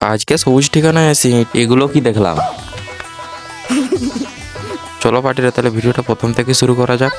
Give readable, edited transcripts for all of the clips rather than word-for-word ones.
আজকে সবুজ ঠিকানায় আসি, এগুলো কি দেখলাম। চলো পার্টিরা, তাহলে ভিডিওটা প্রথম থেকে শুরু করা যাক।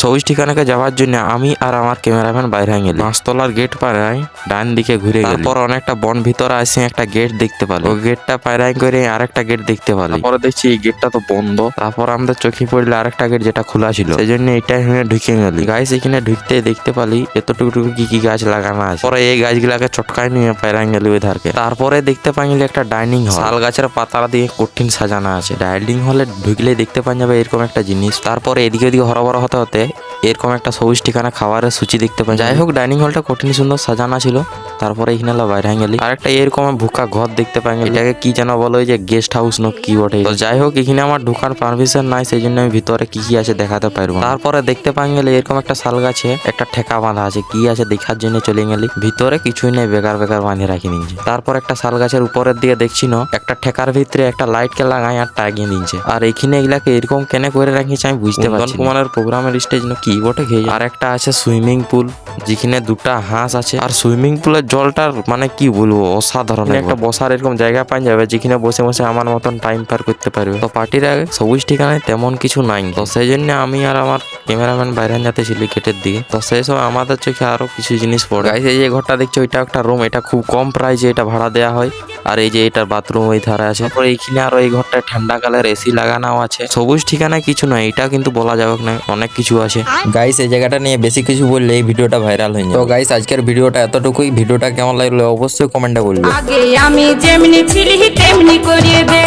সবুজ ঠিকানাকে যাওয়ার জন্য আমি আর আমার ক্যামেরাম্যান বাইরে গেলি। 5 তলার গেট পাড়ায় ডান দিকে ঘুরে গেলি। তারপর অনেকটা বন ভিতরে আসি একটা গেট দেখতে পারি। ওই গেটটা পায়রাই করে আরেকটা গেট দেখতে পারি। তারপরে দেখছি এই গেটটা তো বন্ধ। তারপর আমাদের চোখে পড়লো আরেকটা গেট যেটা খোলা ছিল, সেই জন্য এটা এখানে ঢুকে গেলি। গাছ এখানে ঢুকতে দেখতে পালি এতটুকু কি গাছ লাগানো আছে। পরে এই গাছগুলাকে চটকায় নিয়ে পায়রাই গেলি ওই ধারকে। তারপরে দেখতে পাই একটা ডাইনিং হল, শাল গাছের পাতা দিয়ে কঠিন সাজানো আছে। ডাইনিং হলে ঢুকলে দেখতে পাওয়া যাবে এরকম একটা জিনিস। তারপরে এদিকে ওদিকে হরবড় হতে হতে এরকম একটা সবুজ ঠিকানা খাবারের সূচি দেখতে পাই। যাই হোক, ডাইনিং হলটা কঠিন সুন্দর সাজানো ছিল। তারপরে এখানে বাইরে গেলি আরেকটা এরকম ভুকা ঘর দেখতে পাই। এটাকে কি যেন বলো, যে গেস্ট হাউস না কি বটে। তো যাই হোক, এখানে আমার ঢোকার পারমিশন নাই, সেই জন্য আমি ভিতরে কি আছে দেখাতে পারবো। তারপরে দেখতে পাই গেলে এরকম একটা শাল গাছে একটা ঠেকা বাঁধা আছে, কি আছে দেখার জন্য চলে গেলি। ভিতরে কিছুই নেই, বেকার বেকার বাঁধে রাখি নিচ্ছে। তারপর একটা শাল গাছের উপরের দিকে দেখছি না একটা ঠেকার ভিতরে একটা লাইট কে লাগাই আর টাগিয়ে দিচ্ছে। আর এখানে এগুলাকে এরকম কেনে করে রাখিছে আমি বুঝতে পারছি। কুমারের প্রোগ্রামের স্টেজ না কি বটে খেয়ে। আর একটা আছে সুইমিং পুল, যেখানে দুটা হাঁস আছে। আর সুইমিং পুলের জলটার মানে কি বলবো, অসাধারণ। একটা বসার এরকম জায়গা পাই যাবে, যেখানে বসে বসে আমার মতন টাইম পার করতে পারবে। তো পার্টির আগে সবুজ ঠিকানায় তেমন কিছু নাই। তো সেই জন্য আমি আর আমার ক্যামেরাম্যান বাইরে যেতে ছিল গেটের দিকে। তো সেই সময় আমাদের চোখে আরো কিছু জিনিস পড়ে। এই যে ঘরটা দেখছো, ওইটা একটা রুম, এটা খুব কম প্রাইসে এটা ভাড়া দেওয়া হয়। আর এই যে এটার বাথরুম ওই ধারে আছে। তারপরে এইখানে আরো এই ঘরটা ঠান্ডা কালের এসি লাগানো আছে। সবুজ ঠিকানায় কিছু নয়, এটা কিন্তু বলা যাবে না, অনেক কিছু আছে। গাইস, এই জায়গাটা নিয়ে বেশি কিছু বললে এই ভিডিওটা ভাইরাল হয়ে যাবে। তো গাইস, আজকের ভিডিওটা এতটুকুই। ভিডিওটা কেমন লাগলো অবশ্যই কমেন্টে বলবে। আগে আমি যেমনি ছিলি তেমনি করিয়ে দে।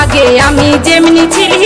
আগে আমি যেমনি ছিলি